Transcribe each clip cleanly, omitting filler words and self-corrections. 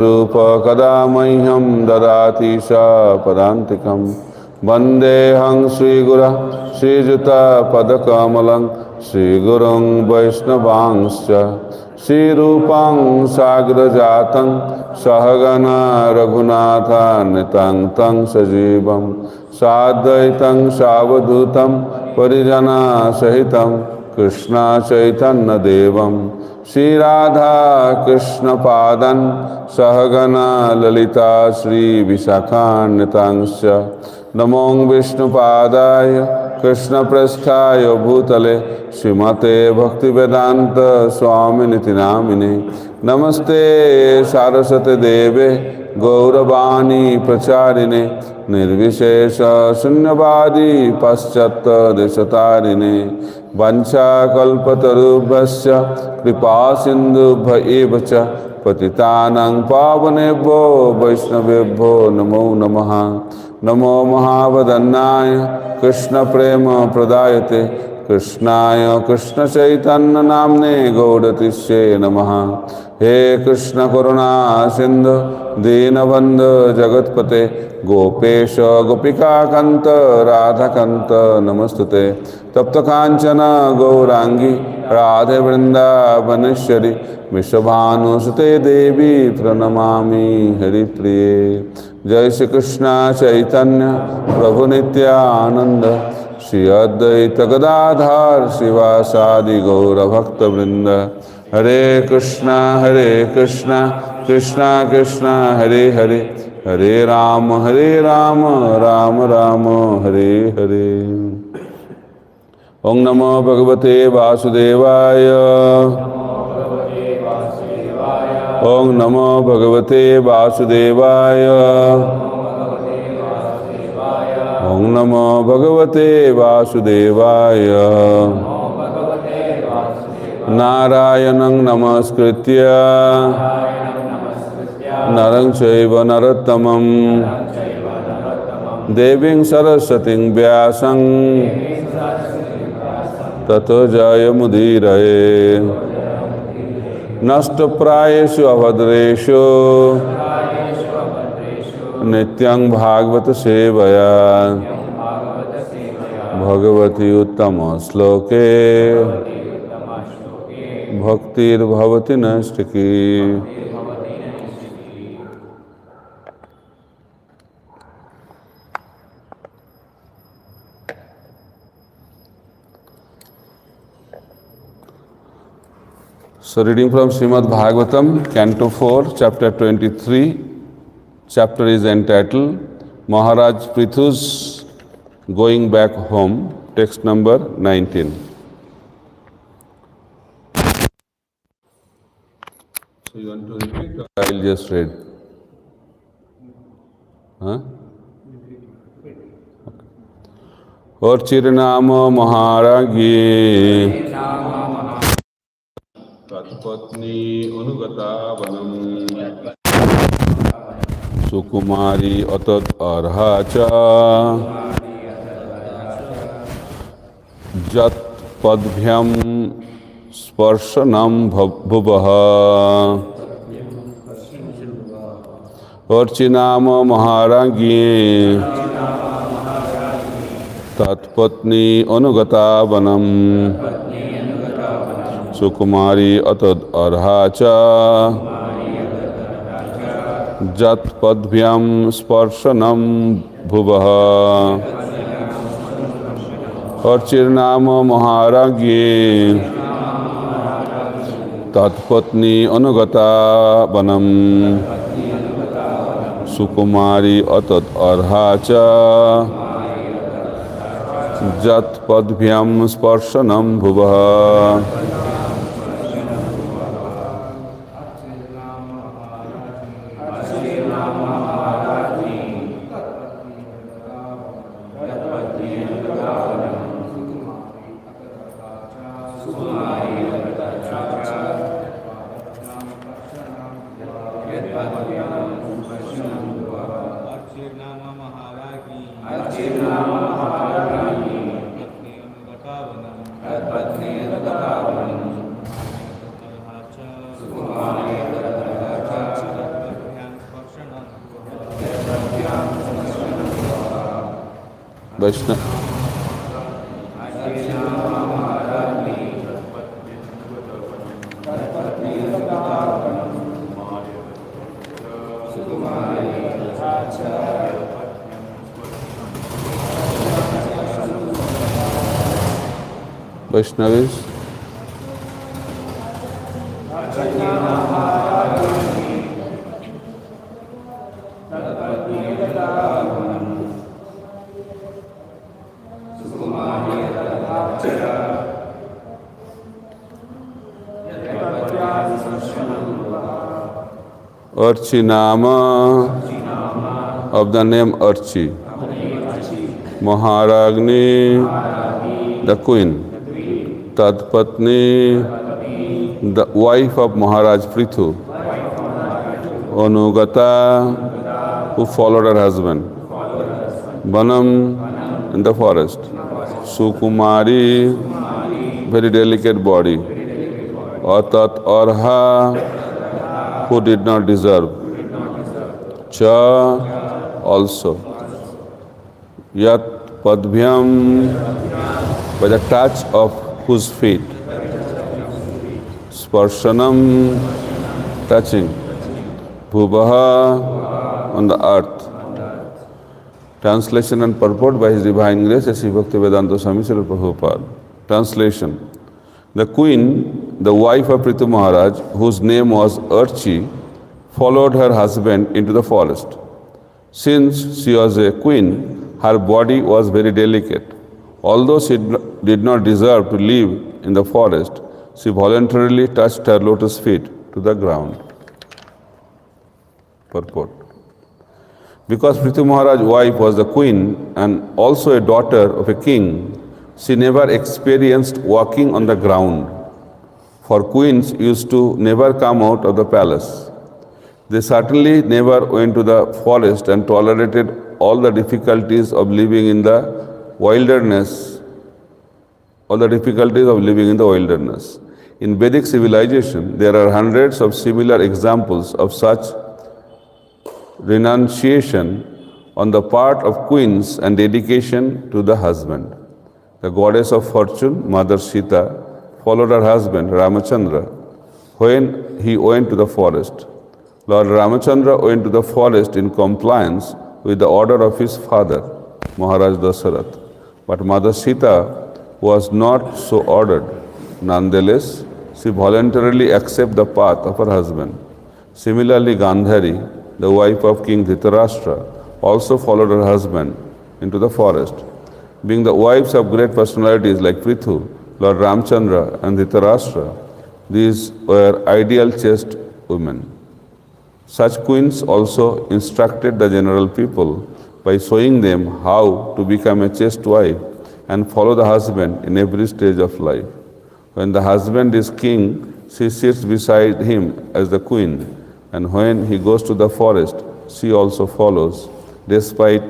रूप कदा मह्यं ददाति स पदान्तिकं वन्देऽहं श्रीगुरः श्रीयुतपदकमलं श्रीगुरुं वैष्णवांश्च श्रीरूपं साग्रजातं सहगना रघुनाथान्वितं तं सजीवं साद्वैतं सावधूतं परिजनसहितं कृष्ण चैतन्यदेवं श्री राधा कृष्ण पादं सहगना ललिता श्री विशाखान्वितांश्च नमो विष्णुपादाय कृष्ण पृष्ठाय भूतले श्रीमते भक्तिवेदांत स्वामिनिति नामिने नमस्ते सारस्वते देवे गौरवाणी प्रचारिणे निर्विशेष शून्यवादी पश्चात् देशतारिणे वंशाकल्पतरुभ्यश्च कृपा सिन्धुभ्य एव च पतितानां पावनेभ्यो वैष्णवेभ्यो नमो नमः। नमो महावदन्नाय कृष्ण प्रेम प्रदायते कृष्णाय कृष्ण चैतन्य नाम्ने गौड़तिष्ये नमः। हे कृष्ण करुणा सिंधु दीनबंधु जगत्पते गोपेश गोपिका कांत राधा कांत नमस्तुते। तप्त कांचन गौरांगी राधे वृंदावनेश्वरी विश्वभानुसुते देवी प्रणमामि हरिप्रिये। जय श्री कृष्ण चैतन्य प्रभु नित्यानंद श्री अद्वैत गदाधर शिवासादि गौरभक्तवृंद। हरे कृष्णा कृष्णा कृष्णा हरे हरे हरे राम राम राम हरे हरे। ओं नमो भगवते वासुदेवाय ओं नमो भगवते वासुदेवाय ओं नमो भगवते वासुदेवाय। नारायणं नमस्कृत्य नरं चैव नरोत्तमं देवीं सरस्वतीं व्यासं ततो जयमुदीरये। नष्टप्रायेषु अभद्रेषु नित्यं भागवत सेवया भगवती उत्तम श्लोके भक्तिर्भवति नैष्ठिकी। So reading from Srimad Bhagavatam, Canto 4, Chapter 23. Chapter is entitled Maharaj Prithu's Going Back Home, text number 19. So you want to repeat or I'll just read? Huh? और चिरनाम महारागी तत्पत्नी अनुगता वनम सुकुमारी अतत अर्हा च जत पद्भ्यम स्पर्शनम भुवः। अर्चिनाम महाराज्ञी तत्पत्नी अनुगता वनम सुकुमारी अतद अर्हा च जत पद्भ्यम स्पर्शनम भुवः। अर्चिर्नाम महाराज्ञी तत्पत्नी अनुगता वनम सुकुमारी अतत अर्हा च जत पद्भ्यम स्पर्शनम भुवः। Vaishnava. Vaishnavis. Archi Nama of the name Archi. Maharagni, the queen. Tadpatni, the wife of Maharaj Prithu. Anugata, who followed her husband. Banam, in the forest. Sukumari, very delicate body. Atat Arha, who did not deserve. Cha, also. Yat Padbhyam, by the touch of whose feet. Sparshanam, touching. Bhubaha, on the earth. Translation and purport by His Divine Grace, Sri Bhaktivedanta Swami Srila Prabhupada. Translation. The queen, the wife of Prithu Maharaj, whose name was Archi, followed her husband into the forest. Since she was a queen, her body was very delicate. Although she did not deserve to live in the forest, she voluntarily touched her lotus feet to the ground. Purport. Because Prithu Maharaj's wife was the queen and also a daughter of a king, she never experienced walking on the ground. For queens used to never come out of the palace. They certainly never went to the forest and tolerated all the difficulties of living in the wilderness. In Vedic civilization, there are hundreds of similar examples of such renunciation on the part of queens and dedication to the husband. The goddess of fortune, Mother Sita, followed her husband Ramachandra when he went to the forest. Lord Ramachandra went to the forest in compliance with the order of his father, Maharaj Dasarath. But Mother Sita was not so ordered. Nonetheless, she voluntarily accepted the path of her husband. Similarly, Gandhari, the wife of King Dhritarashtra, also followed her husband into the forest. Being the wives of great personalities like Prithu, Lord Ramchandra and Dhritarashtra, these were ideal chaste women. Such queens also instructed the general people by showing them how to become a chaste wife and follow the husband in every stage of life. When the husband is king, she sits beside him as the queen, and when he goes to the forest, she also follows, despite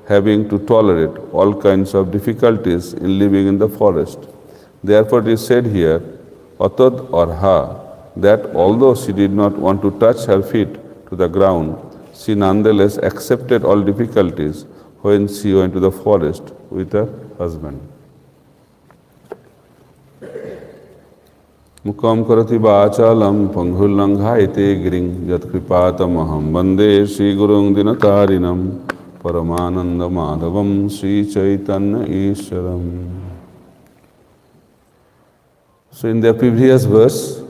having to tolerate all kinds of difficulties in living in the forest. Therefore it is said here, Atad or Ha, that although she did not want to touch her feet to the ground, she nonetheless accepted all difficulties when she went to the forest with her husband. Mukam karati vachalam panghulanghaite giring yat kripatamaham vande Sri Gurung dinatarinam Paramananda Madhavam Sri Chaitanya Ishwaram. So in the previous verse,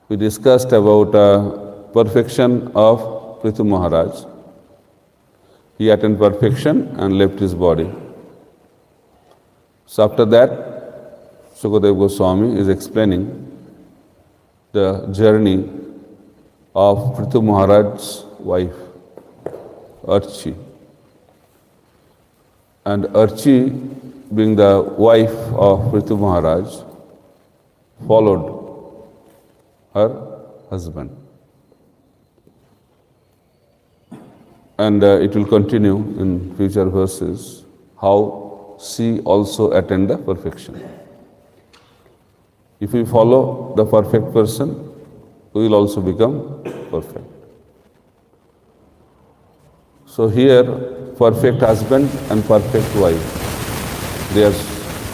we discussed about perfection of Prithu Maharaj. He attained perfection and left his body. So after that, Sukadeva Goswami is explaining the journey of Prithu Maharaj's wife, Archi. And Archi, being the wife of Prithu Maharaj, followed her husband. And it will continue in future verses how she also attained the perfection. If we follow the perfect person, we will also become perfect. So here, perfect husband and perfect wife, they are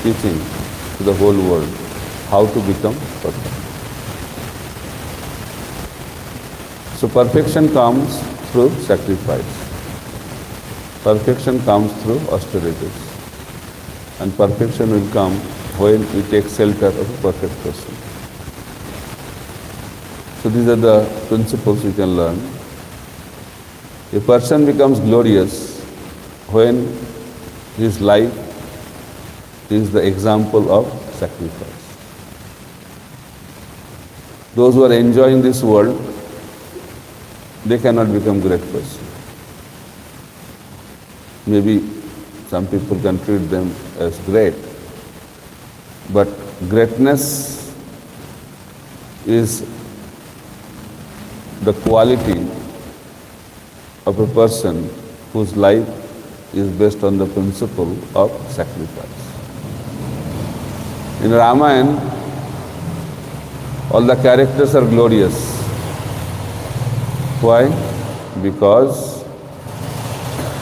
teaching to the whole world how to become perfect. So perfection comes through sacrifice. Perfection comes through austerities. And perfection will come when we take shelter of a perfect person. So these are the principles we can learn. A person becomes glorious when his life is the example of sacrifice. Those who are enjoying this world, they cannot become great person. Maybe some people can treat them as great, but greatness is the quality of a person whose life is based on the principle of sacrifice. In Ramayana, all the characters are glorious. Why? Because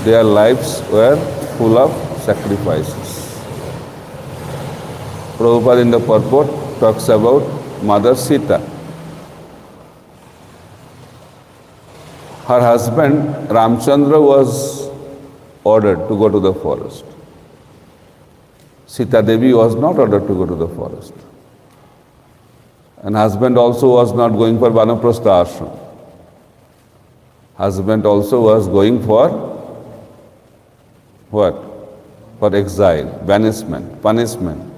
their lives were full of sacrifices. Prabhupada in the purport talks about Mother Sita. Her husband Ramchandra was ordered to go to the forest. Sita Devi was not ordered to go to the forest. And husband also was not going for Vanaprastha ashram. Husband also was going for what? For exile, banishment, punishment.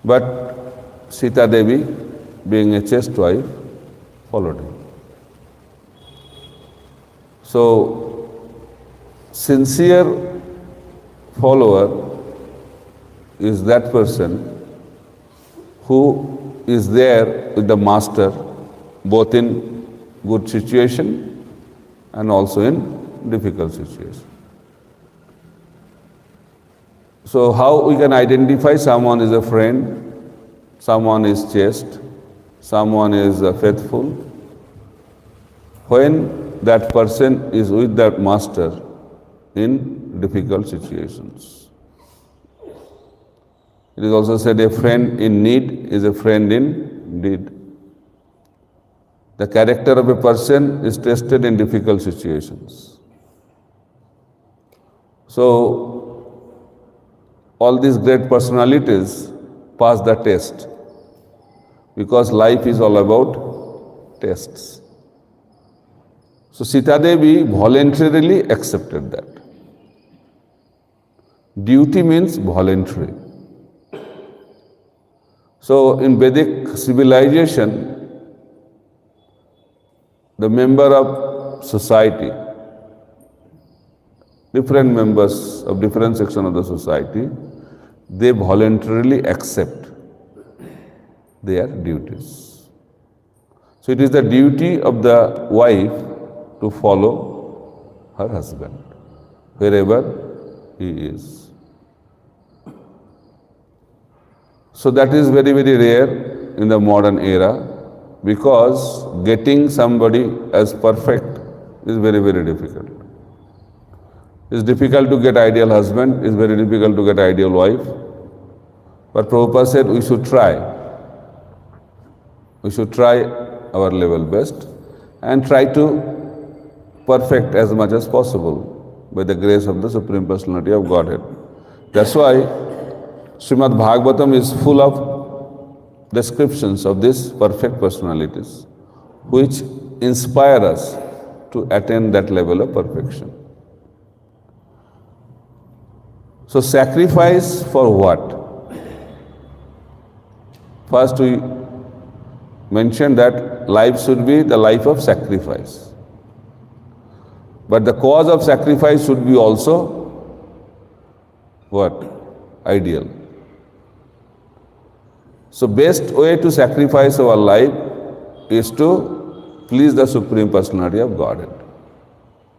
But Sita Devi, being a chaste wife, followed him. So, sincere follower is that person who is there with the master both in good situation and also in difficult situation. So how we can identify someone is a friend, someone is chaste, someone is faithful? When that person is with that master in difficult situations. It is also said a friend in need is a friend in deed. The character of a person is tested in difficult situations. So, all these great personalities pass the test because life is all about tests. So Sita Devi voluntarily accepted that. Duty means voluntary. So in Vedic civilization, the member of society, different members of different section of the society, they voluntarily accept their duties. So it is the duty of the wife to follow her husband wherever he is. So that is very, very rare in the modern era because getting somebody as perfect is very, very difficult. It's difficult to get ideal husband, it's very difficult to get ideal wife. But Prabhupada said we should try. We should try our level best and try to perfect as much as possible by the grace of the Supreme Personality of Godhead. That's why Srimad Bhagavatam is full of descriptions of these perfect personalities which inspire us to attain that level of perfection. So sacrifice for what? First we mentioned that life should be the life of sacrifice. But the cause of sacrifice should be also what? Ideal. So best way to sacrifice our life is to please the Supreme Personality of Godhead.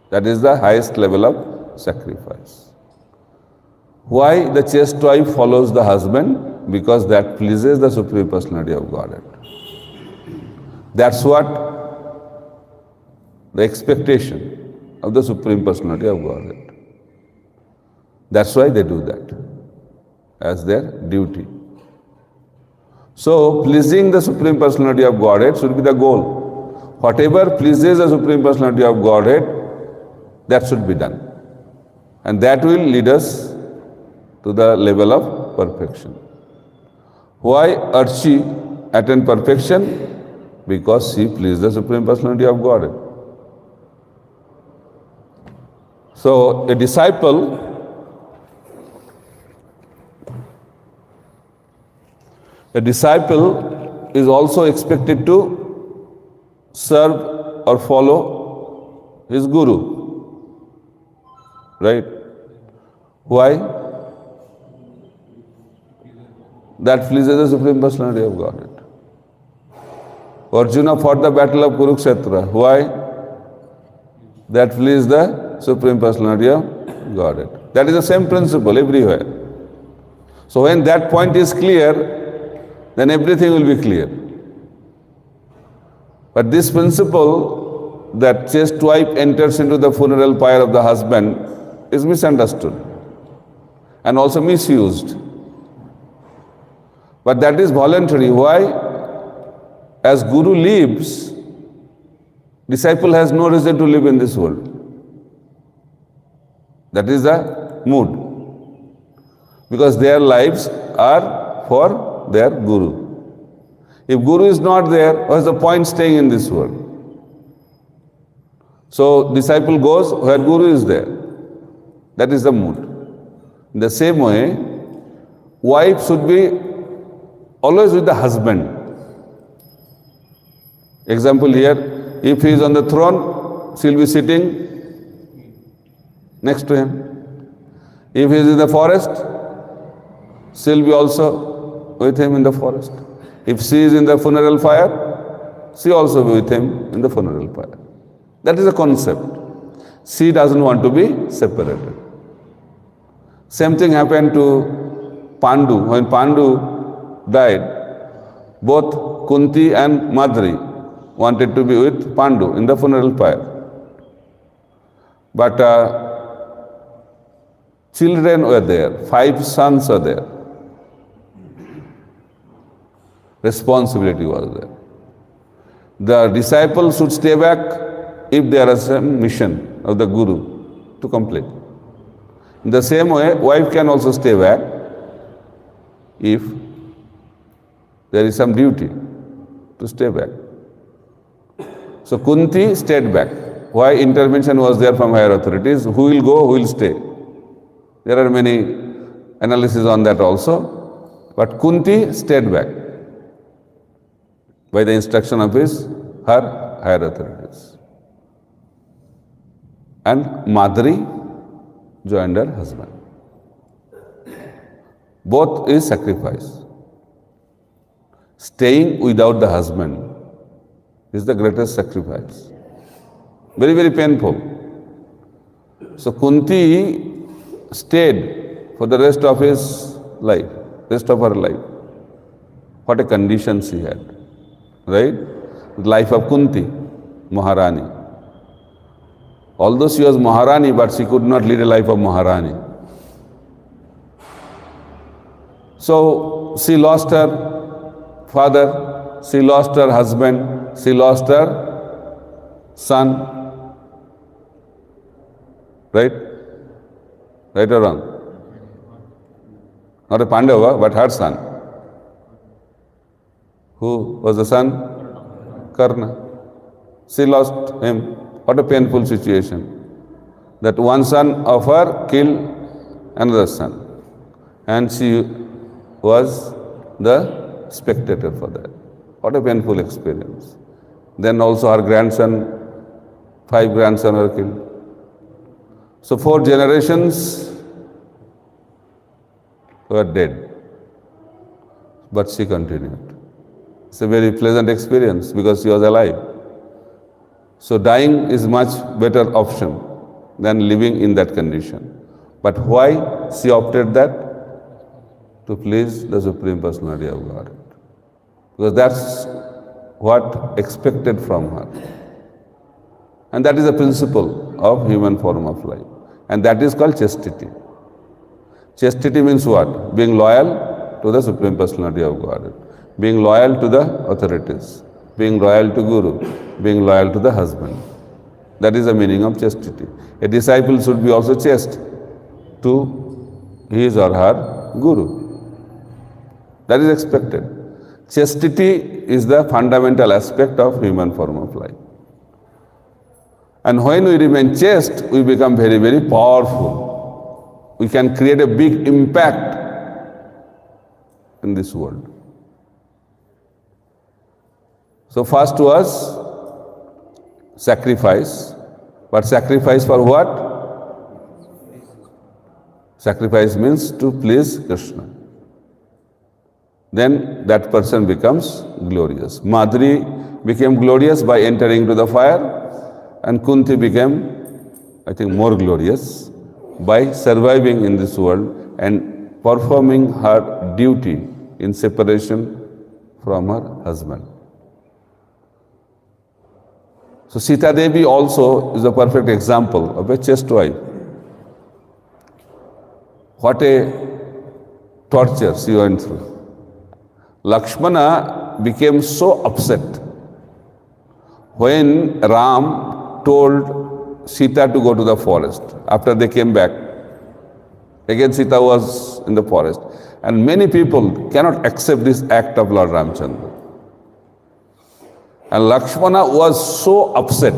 That is the highest level of sacrifice. Why the chaste wife follows the husband? Because that pleases the Supreme Personality of Godhead. That's what the expectation. of the Supreme Personality of Godhead. That's why they do that as their duty. So, pleasing the Supreme Personality of Godhead should be the goal. Whatever pleases the Supreme Personality of Godhead, that should be done. And that will lead us to the level of perfection. Why Archie attained perfection? Because she pleased the Supreme Personality of Godhead. So, a disciple is also expected to serve or follow his guru. Right? Why? That pleases the Supreme Personality of Godhead. Arjuna fought the battle of Kurukshetra. Why? That pleased the Supreme Personality of Godhead. That is the same principle everywhere. So when that point is clear, then everything will be clear. But this principle that chaste wife enters into the funeral pyre of the husband is misunderstood and also misused. But that is voluntary. Why? As Guru lives, disciple has no reason to live in this world. That is the mood. Because their lives are for their Guru. If Guru is not there, what's the point staying in this world? So disciple goes where Guru is there. That is the mood. In the same way, wife should be always with the husband. Example here, if he is on the throne, she will be sitting next to him. If he is in the forest, she will be also with him in the forest. If she is in the funeral pyre, she also be with him in the funeral pyre. That is the concept. She doesn't want to be separated. Same thing happened to Pandu. When Pandu died, both Kunti and Madri wanted to be with Pandu in the funeral pyre. But children were there, 5 sons were there. Responsibility was there. The disciple should stay back if there is a mission of the Guru to complete. In the same way, wife can also stay back if there is some duty to stay back. So Kunti stayed back. Why? Intervention was there from higher authorities. Who will go, who will stay? There are many analyses on that also. But Kunti stayed back by the instruction of her higher authorities. And Madri joined her husband. Both is sacrifice. Staying without the husband is the greatest sacrifice. Very, very painful. So Kunti stayed for the rest of his life, rest of her life. What a condition she had, right? The life of Kunti, Maharani. Although she was Maharani, but she could not lead a life of Maharani. So she lost her father, she lost her husband, she lost her son. Right? Right or wrong? Not a Pandava, but her son. Who was the son? Karna. She lost him. What a painful situation. That one son of her killed another son. And she was the spectator for that. What a painful experience. Then also her grandson, 5 grandsons were killed. So 4 generations were dead. But she continued. It's a very pleasant experience because she was alive. So dying is much better option than living in that condition. But why she opted that? To please the Supreme Personality of God. Because that's what expected from her. And that is the principle of human form of life. And that is called chastity. Chastity means what? Being loyal to the Supreme Personality of Godhead. Being loyal to the authorities. Being loyal to Guru. Being loyal to the husband. That is the meaning of chastity. A disciple should be also chaste to his or her Guru. That is expected. Chastity is the fundamental aspect of human form of life. And when we remain chaste, we become very, very powerful. We can create a big impact in this world. So first was sacrifice. But sacrifice for what? Sacrifice means to please Krishna. Then that person becomes glorious. Madhuri became glorious by entering to the fire, and Kunti became, I think, more glorious by surviving in this world and performing her duty in separation from her husband. So Sita Devi also is a perfect example of a chaste wife. What a torture she went through. Lakshmana became so upset when Ram told Sita to go to the forest. After they came back, again Sita was in the forest. And many people cannot accept this act of Lord Ramchandra. And Lakshmana was so upset,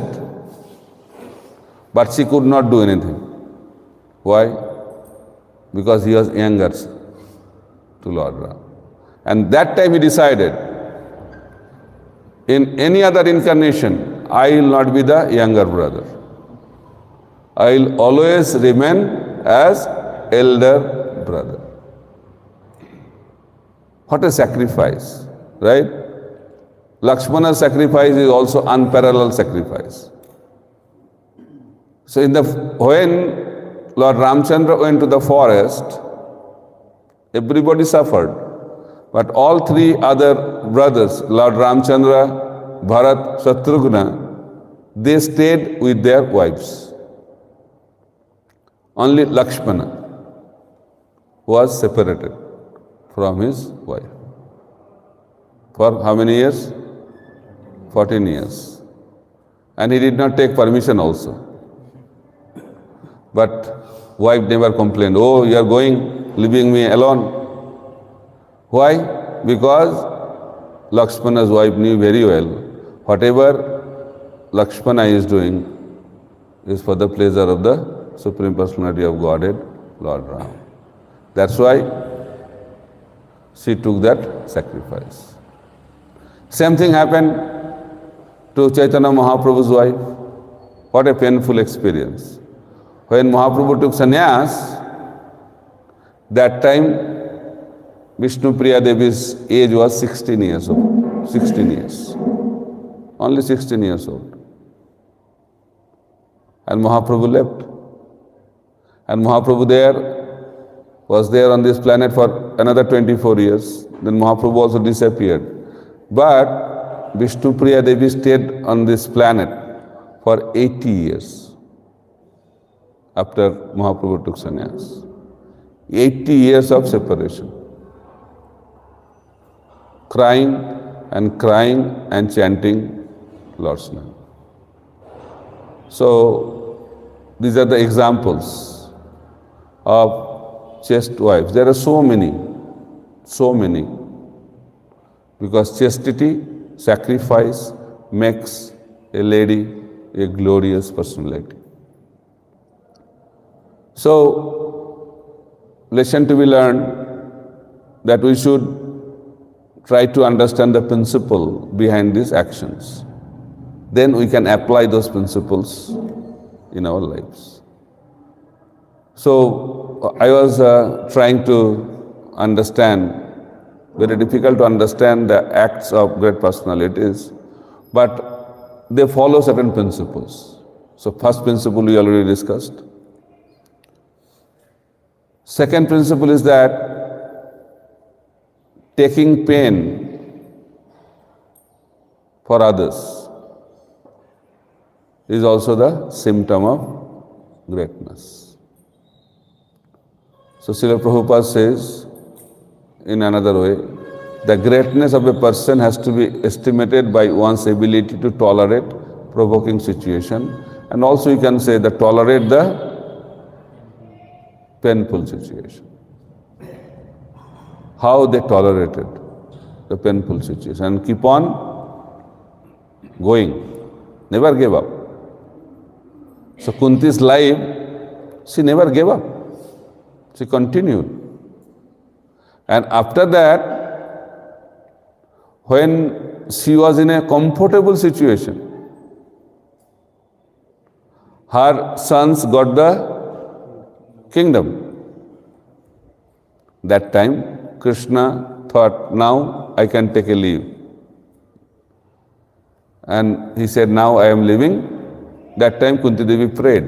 but she could not do anything. Why? Because he was younger to Lord Ram. And that time he decided, in any other incarnation, I will not be the younger brother. I will always remain as elder brother. What a sacrifice, right? Lakshmana's sacrifice is also unparalleled sacrifice. So when Lord Ramchandra went to the forest, everybody suffered. But all three other brothers, Lord Ramchandra, Bharat, Shatrugna, they stayed with their wives. Only Lakshmana was separated from his wife. For how many years? 14 years. And he did not take permission also. But wife never complained, oh, you are going, leaving me alone. Why? Because Lakshmana's wife knew very well, whatever Lakshmana is doing is for the pleasure of the Supreme Personality of Godhead, Lord Ram. That's why she took that sacrifice. Same thing happened to Chaitanya Mahaprabhu's wife. What a painful experience. When Mahaprabhu took sannyas, that time Vishnupriya Devi's age was 16 years old. 16 years. Only 16 years old. And Mahaprabhu left. And Mahaprabhu was there on this planet for another 24 years. Then Mahaprabhu also disappeared. But Vishnupriya Devi stayed on this planet for 80 years after Mahaprabhu took sannyas. 80 years of separation. Crying and chanting Lord's name. So, these are the examples of chaste wives. There are so many. Because chastity, sacrifice, makes a lady a glorious personality. So, lesson to be learned that we should try to understand the principle behind these actions. Then we can apply those principles in our lives. So, I was trying to understand, very difficult to understand the acts of great personalities, but they follow certain principles. So, first principle we already discussed. Second principle is that taking pain for others is also the symptom of greatness. So Srila Prabhupada says in another way, the greatness of a person has to be estimated by one's ability to tolerate provoking situation, and also you can say that tolerate the painful situation. How they tolerated the painful situation and keep on going, never gave up. So Kunti's life, she never gave up. She continued. And after that, when she was in a comfortable situation, her sons got the kingdom. That time, Krishna thought, now I can take a leave. And he said, now I am leaving. That time Kunti Devi prayed.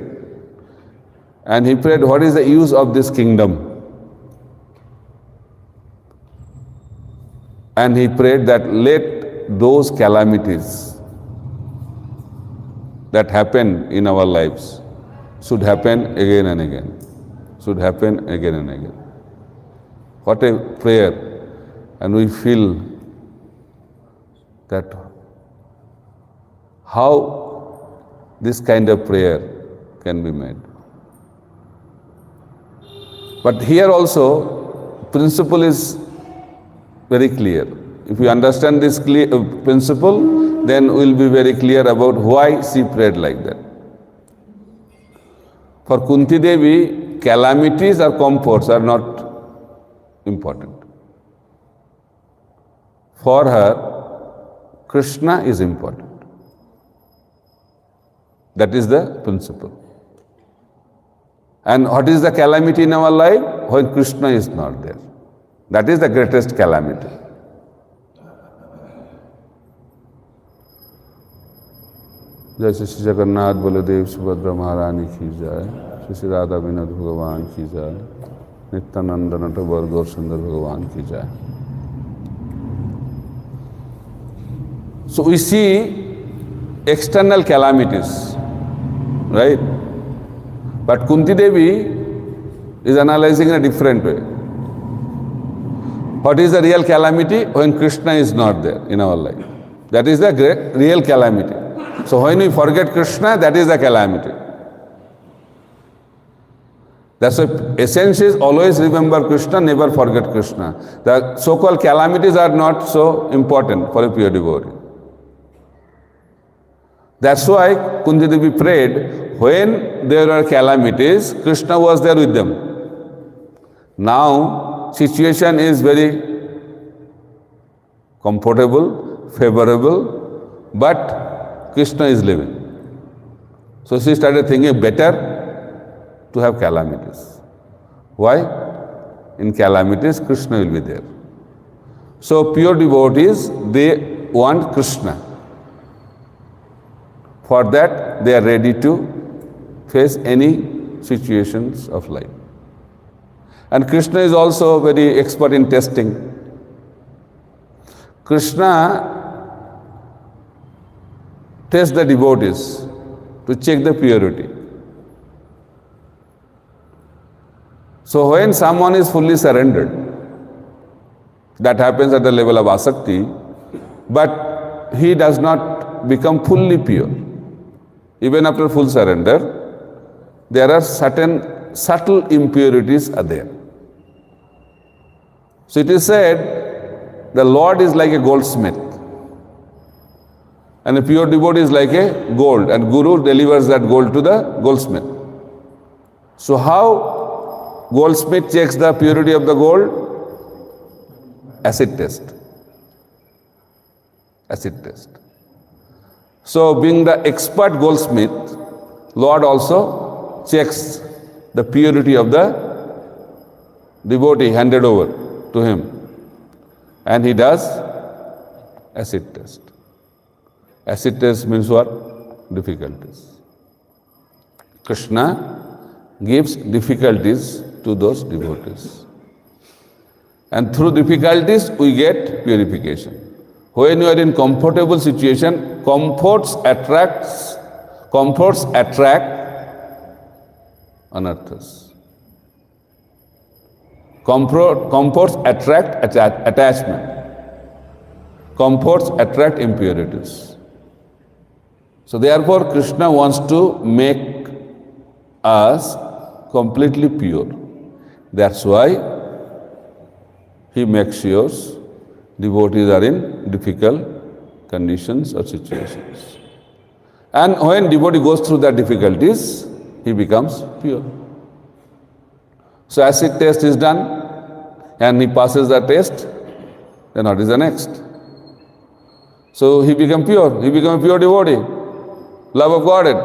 And he prayed, what is the use of this kingdom? And he prayed that let those calamities that happen in our lives should happen again and again. Should happen again and again. What a prayer. And we feel that how this kind of prayer can be made. But here also, principle is very clear. If you understand this principle, then we will be very clear about why she prayed like that. For Kunti Devi, calamities or comforts are not important. For her, Krishna is important. That is the principle. And what is the calamity in our life? When Krishna is not there. That is the greatest calamity. जय श्री जगन्नाथ बलदेव सुभद्रा महारानी की जय, श्री राधा विनोद भगवान की जय, नित्यानंद नटवर गौर सुंदर भगवान की जय. So we see external calamities, right? But Kunti Devi is analyzing in a different way. What is the real calamity? When Krishna is not there in our life. That is the great real calamity. So when we forget Krishna, that is the calamity. That's why essence is always remember Krishna, never forget Krishna. The so-called calamities are not so important for a pure devotee. That's why Kunti Devi prayed, when there were calamities, Krishna was there with them. Now, situation is very comfortable, favorable, but Krishna is living. So she started thinking better to have calamities. Why? In calamities, Krishna will be there. So pure devotees, they want Krishna. For that, they are ready to face any situations of life. And Krishna is also very expert in testing. Krishna tests the devotees to check the purity. So when someone is fully surrendered, that happens at the level of asakti, but he does not become fully pure. Even after full surrender, there are certain subtle impurities are there. So it is said, the Lord is like a goldsmith, and a pure devotee is like a gold, and Guru delivers that gold to the goldsmith. So how goldsmith checks the purity of the gold? Acid test. Acid test. So being the expert goldsmith, Lord also checks the purity of the devotee handed over to him. And he does acid test. Acid test means what? Difficulties. Krishna gives difficulties to those devotees. And through difficulties we get purification. When you are in comfortable situation, comforts attracts Comforts attract unearthers. Comforts attract attachment. Comforts attract impurities. So therefore, Krishna wants to make us completely pure. That's why he makes sure devotees are in difficult conditions or situations. And when devotee goes through the difficulties, he becomes pure. So acid test is done and he passes the test, then what is the next? So he became pure, he became a pure devotee, love of Godhead.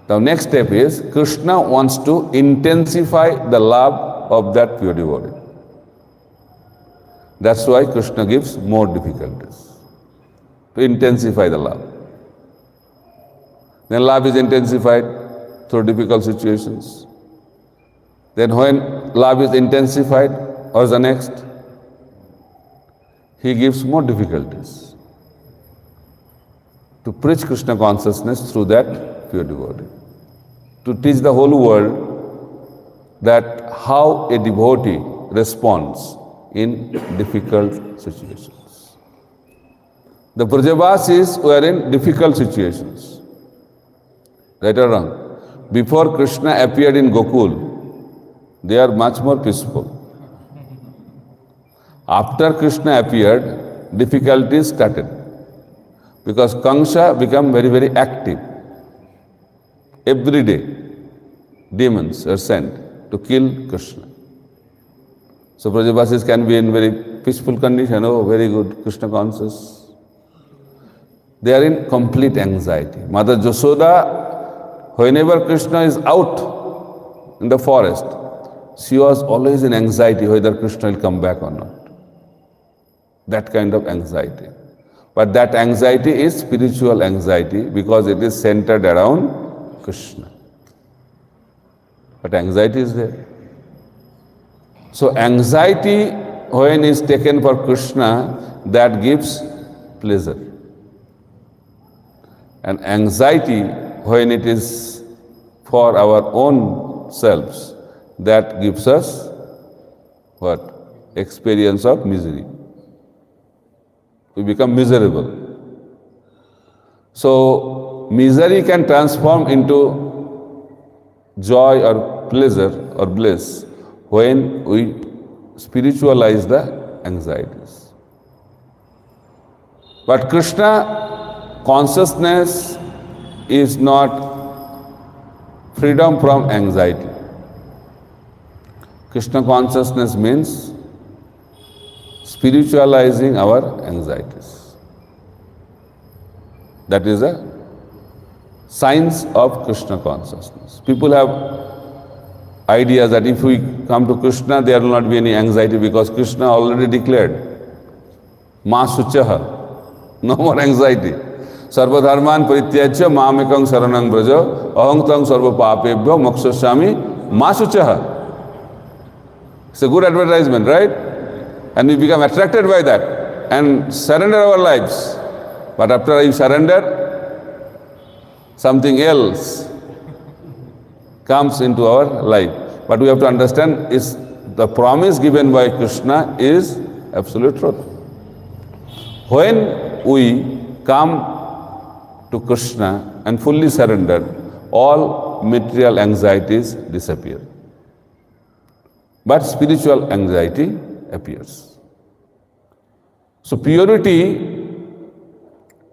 The next step is Krishna wants to intensify the love of that pure devotee. That's why Krishna gives more difficulties, to intensify the love. Then love is intensified through difficult situations. Then when love is intensified, what's the next? He gives more difficulties to preach Krishna consciousness through that pure devotee. To teach the whole world that how a devotee responds in difficult situations. The Brajavasis were in difficult situations. Right or wrong? Before Krishna appeared in Gokul, they are much more peaceful. After Krishna appeared, difficulties started. Because Kamsa became very, very active. Every day, demons are sent to kill Krishna. So Brajavasis can be in very peaceful condition, oh, very good, Krishna conscious. They are in complete anxiety. Mother Jasoda, whenever Krishna is out in the forest, she was always in anxiety whether Krishna will come back or not. That kind of anxiety. But that anxiety is spiritual anxiety because it is centered around Krishna. But anxiety is there. So anxiety, when is taken for Krishna, that gives pleasure. And anxiety, when it is for our own selves, that gives us what? Experience of misery. We become miserable. So misery can transform into joy or pleasure or bliss when we spiritualize the anxieties. But Krishna consciousness is not freedom from anxiety. Krishna consciousness means spiritualizing our anxieties. That is a science of Krishna consciousness. People have ideas that if we come to Krishna, there will not be any anxiety because Krishna already declared, Ma Suchaha, no more anxiety. Sarva dharman parityajya mamekang saranang braja aham tang sarva papebhyo mokshasami ma Suchaha. It's a good advertisement, right? And we become attracted by that and surrender our lives. But after you surrender, something else comes into our life. But we have to understand is the promise given by Krishna is absolute truth. When we come to Krishna and fully surrender, all material anxieties disappear. But spiritual anxiety appears. So purity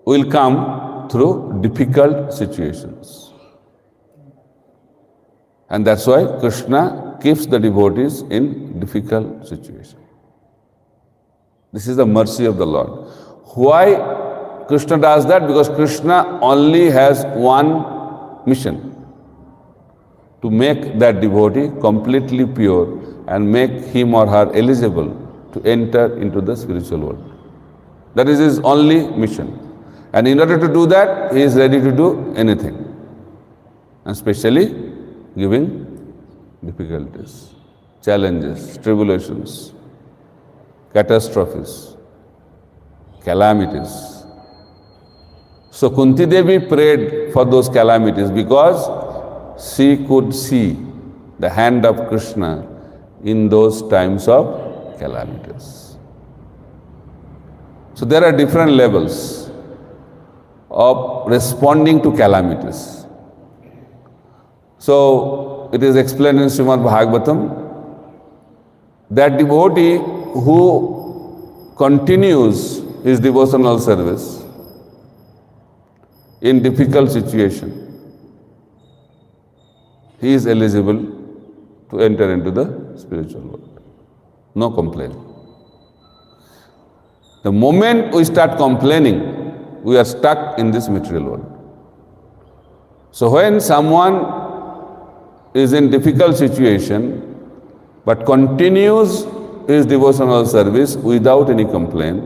will come through difficult situations. And that's why Krishna keeps the devotees in difficult situations. This is the mercy of the Lord. Why Krishna does that? Because Krishna only has one mission: to make that devotee completely pure and make him or her eligible to enter into the spiritual world. That is his only mission. And in order to do that, he is ready to do anything. And especially giving difficulties, challenges, tribulations, catastrophes, calamities, So Kunti Devi prayed for those calamities because she could see the hand of Krishna in those times of calamities. So there are different levels of responding to calamities. So it is explained in Srimad Bhagavatam that devotee who continues his devotional service in difficult situation, he is eligible to enter into the spiritual world. No complaint. The moment we start complaining, we are stuck in this material world. So when someone is in difficult situation but continues his devotional service without any complaint,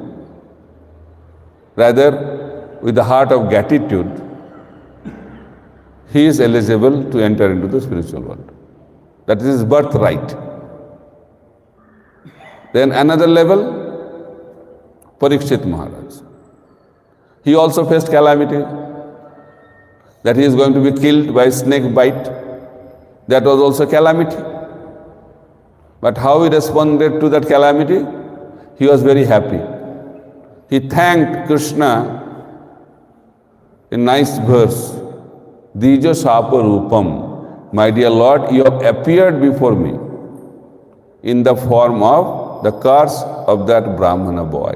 rather with the heart of gratitude, he is eligible to enter into the spiritual world. That is his birthright. Then another level, Parikshit Maharaj. He also faced calamity, that he is going to be killed by snake bite. That was also calamity. But how he responded to that calamity? He was very happy. He thanked Krishna in nice verse, Dija Sapa Rupam. My dear Lord, you have appeared before me in the form of the curse of that Brahmana boy.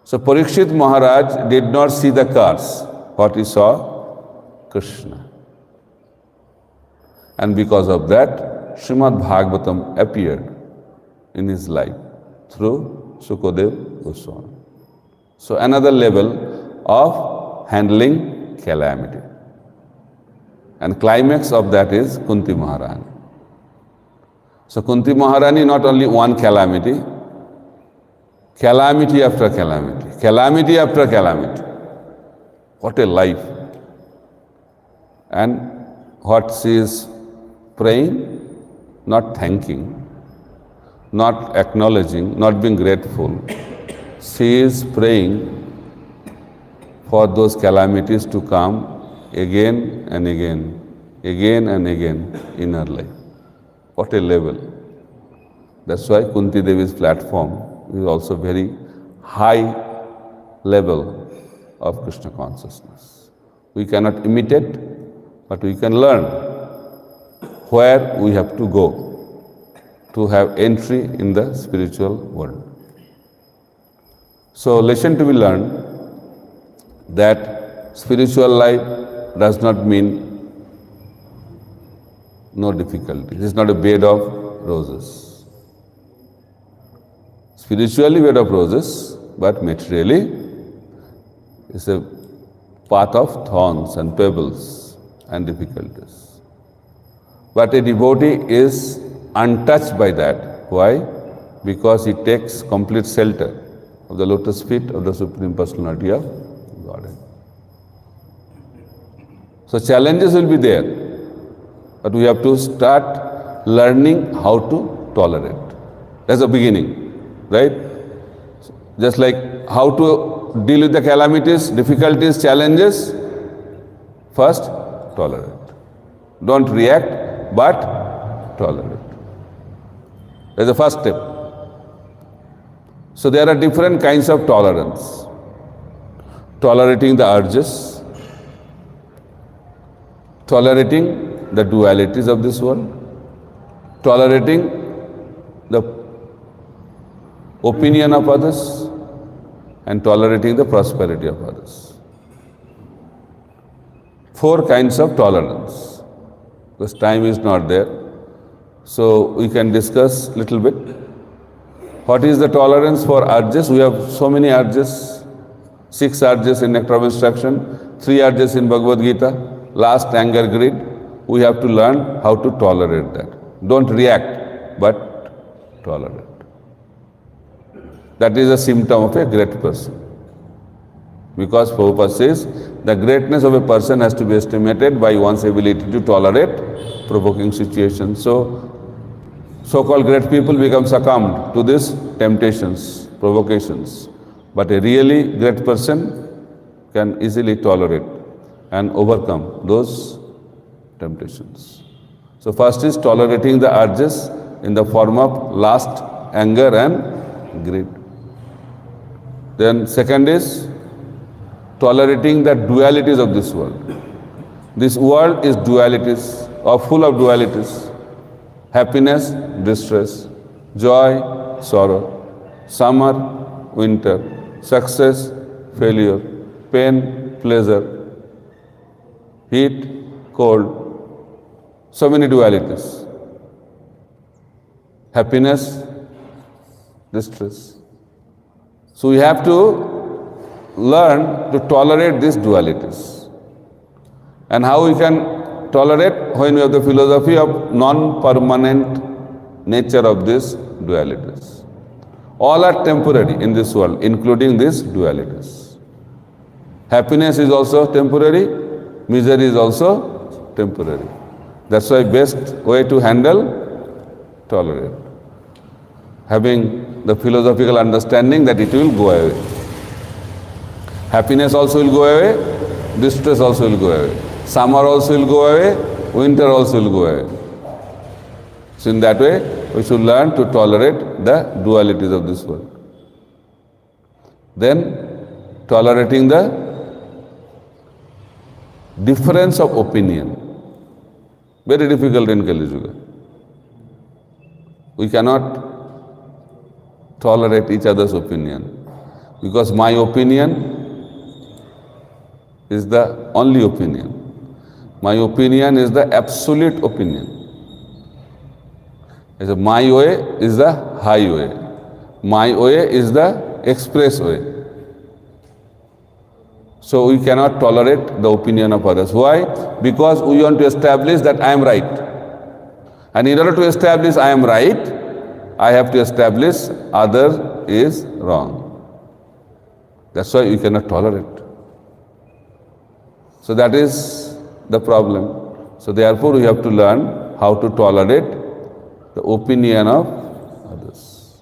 So Parikshit Maharaj did not see the curse. What he saw? Krishna. And because of that, Srimad Bhagavatam appeared in his life through Sukadev Goswami. So another level of handling calamity. And climax of that is Kunti Maharani. So Kunti Maharani, not only one calamity, calamity after calamity, calamity after calamity. What a life. And what she is praying, not thanking, not acknowledging, not being grateful. She is praying for those calamities to come again and again in her life. What a level. That's why Kunti Devi's platform is also very high level of Krishna consciousness. We cannot imitate, but we can learn where we have to go to have entry in the spiritual world. So lesson to be learned that spiritual life does not mean no difficulty. It is not a bed of roses. Spiritually bed of roses, but materially it's a path of thorns and pebbles and difficulties. But a devotee is untouched by that. Why? Because he takes complete shelter of the lotus feet of the Supreme Personality of Godhead. So challenges will be there, but we have to start learning how to tolerate. That's the beginning, right? Just like how to deal with the calamities, difficulties, challenges, first tolerate. Don't react, but tolerate. That's the first step. So there are different kinds of tolerance. Tolerating the urges, tolerating the dualities of this world, tolerating the opinion of others, and tolerating the prosperity of others. 4 kinds of tolerance. Because time is not there, so we can discuss little bit. What is the tolerance for urges? We have so many urges, 6 urges in Nectar of Instruction, 3 urges in Bhagavad Gita, last anger, greed. We have to learn how to tolerate that. Don't react, but tolerate. That is a symptom of a great person. Because Prabhupada says, the greatness of a person has to be estimated by one's ability to tolerate provoking situations. So-called great people become succumbed to these temptations, provocations. But a really great person can easily tolerate and overcome those temptations. So first is tolerating the urges in the form of lust, anger and greed. Then second is tolerating the dualities of this world. This world is dualities, or full of dualities. Happiness, distress, joy, sorrow, summer, winter, success, failure, pain, pleasure, heat, cold. So many dualities. Happiness, distress. So we have to learn to tolerate these dualities. And how we can tolerate? When we have the philosophy of non-permanent nature of these dualities. All are temporary in this world, including these dualities. Happiness is also temporary, misery is also temporary. That's why best way to handle, tolerate. Having the philosophical understanding that it will go away. Happiness also will go away, distress also will go away. Summer also will go away, winter also will go away. So in that way, we should learn to tolerate the dualities of this world. Then, tolerating the difference of opinion. Very difficult in Kali Yuga. We cannot tolerate each other's opinion because my opinion is the only opinion. My opinion is the absolute opinion. My way is the highway. My way is the expressway. So we cannot tolerate the opinion of others. Why? Because we want to establish that I am right. And in order to establish I am right, I have to establish other is wrong. That's why we cannot tolerate. So that is the problem. So therefore we have to learn how to tolerate the opinion of others.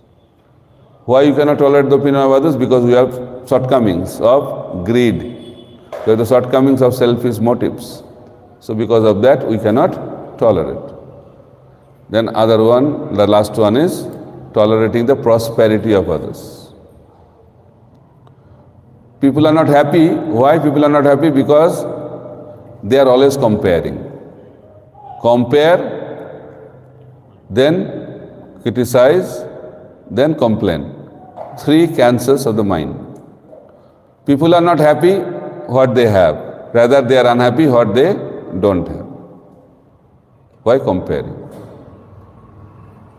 Why you cannot tolerate the opinion of others? Because we have shortcomings of greed. We have the shortcomings of selfish motives. So because of that we cannot tolerate. Then other one, the last one is tolerating the prosperity of others. People are not happy. Why people are not happy? Because they are always comparing. Compare, then criticize, then complain. Three cancers of the mind. People are not happy what they have. Rather they are unhappy what they don't have. Why comparing?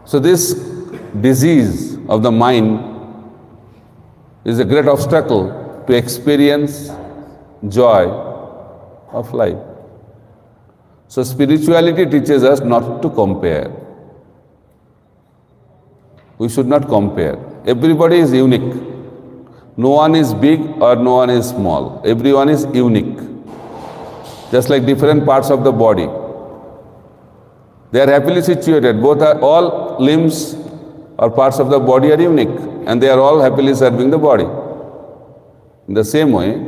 So this disease of the mind is a great obstacle to experience joy of life. So spirituality teaches us not to compare. We should not compare. Everybody is unique. No one is big or no one is small. Everyone is unique. Just like different parts of the body. They are happily situated. Both are, all limbs or parts of the body are unique. And they are all happily serving the body. In the same way,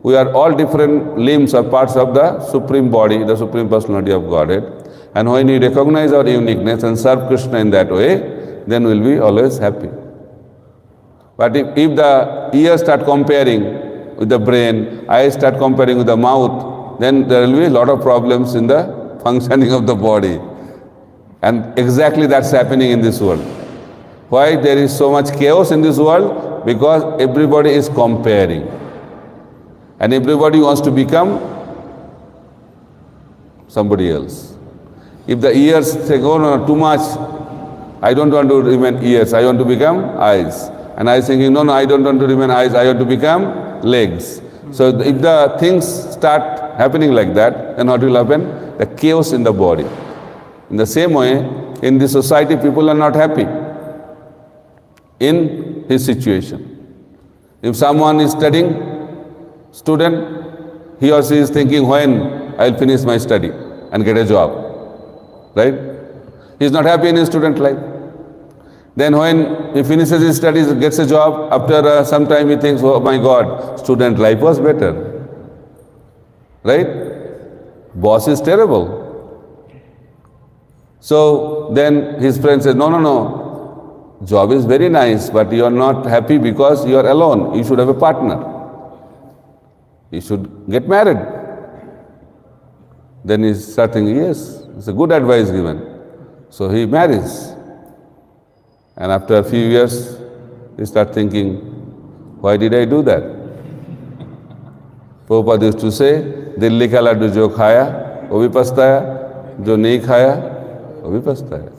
we are all different limbs or parts of the Supreme Body, the Supreme Personality of Godhead. And when we recognize our uniqueness and serve Krishna in that way, then we will be always happy. But if the ears start comparing with the brain, eyes start comparing with the mouth, then there will be a lot of problems in the functioning of the body. And exactly that's happening in this world. Why there is so much chaos in this world? Because everybody is comparing. And everybody wants to become somebody else. If the ears say, oh no, too much, I don't want to remain ears, I want to become eyes. And I thinking, no, I don't want to remain eyes, I want to become legs. So if the things start happening like that, then what will happen? The chaos in the body. In the same way, in this society, people are not happy in his situation. If someone is studying, student, he or she is thinking, when I will finish my study and get a job, right? He is not happy in his student life. Then when he finishes his studies, gets a job, after some time he thinks, oh my God, student life was better. right? Boss is terrible. So then his friend says, no, no, no, job is very nice, but you are not happy because you are alone. You should have a partner. You should get married. Then he starts thinking, yes, it's a good advice given. So he marries. And after a few years, he starts thinking, why did I do that? Prabhupada used to say, Dilli ka laddu jo khaya, wo bhi pastaya, jo nahi khaya, wo bhi pastaya.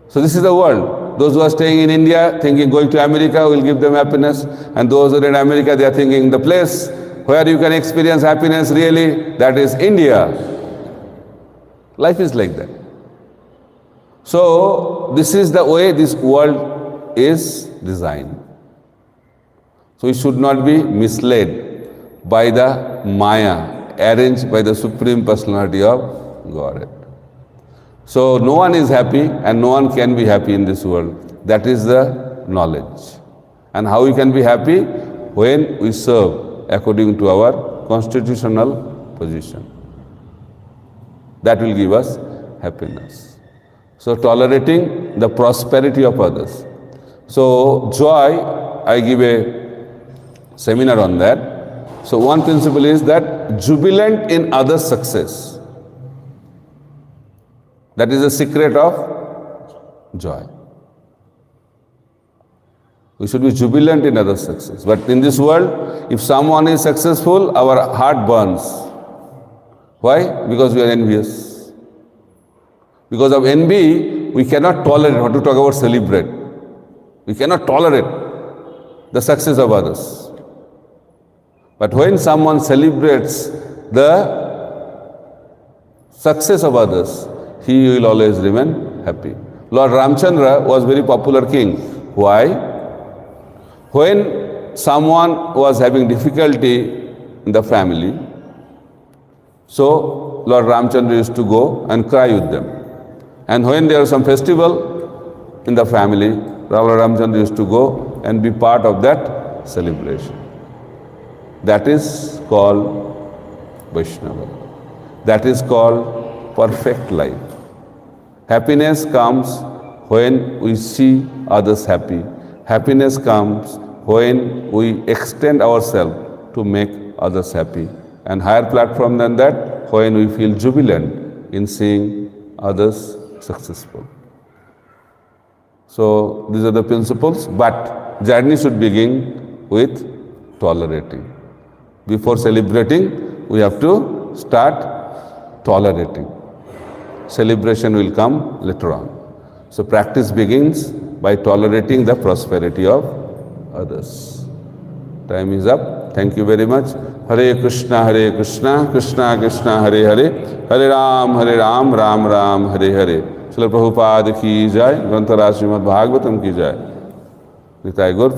So this is the world. Those who are staying in India, thinking going to America will give them happiness, and those who are in America, they are thinking the place where you can experience happiness really, that is India. Life is like that. So this is the way this world is designed. So we should not be misled by the Maya arranged by the Supreme Personality of Godhead. So no one is happy and no one can be happy in this world. That is the knowledge. And how we can be happy? When we serve according to our constitutional position. That will give us happiness. So tolerating the prosperity of others. So joy, I give a seminar on that. So one principle is that jubilant in others' success. That is the secret of joy. We should be jubilant in others' success. But in this world, if someone is successful, our heart burns. Why? Because we are envious. Because of envy, we cannot tolerate, what to talk about celebrate. We cannot tolerate the success of others. But when someone celebrates the success of others, he will always remain happy. Lord Ramchandra was very popular king. Why? When someone was having difficulty in the family, so Lord Ramchandra used to go and cry with them. And when there was some festival in the family, Lord Ramchandra used to go and be part of that celebration. That is called Vaishnava. That is called perfect life. Happiness comes when we see others happy. Happiness comes when we extend ourselves to make others happy. And higher platform than that, when we feel jubilant in seeing others successful. So these are the principles, but journey should begin with tolerating. Before celebrating, we have to start tolerating. Celebration will come later on. So practice begins by tolerating the prosperity of others. Time is up. Thank you very much. Hare Krishna, Krishna Krishna, Hare Hare, Hare Ram, Ram Ram, Hare Hare. Srila Prabhupada ki jai, Grantharaj Srimad Bhagavatam ki jai. Nitai Gaur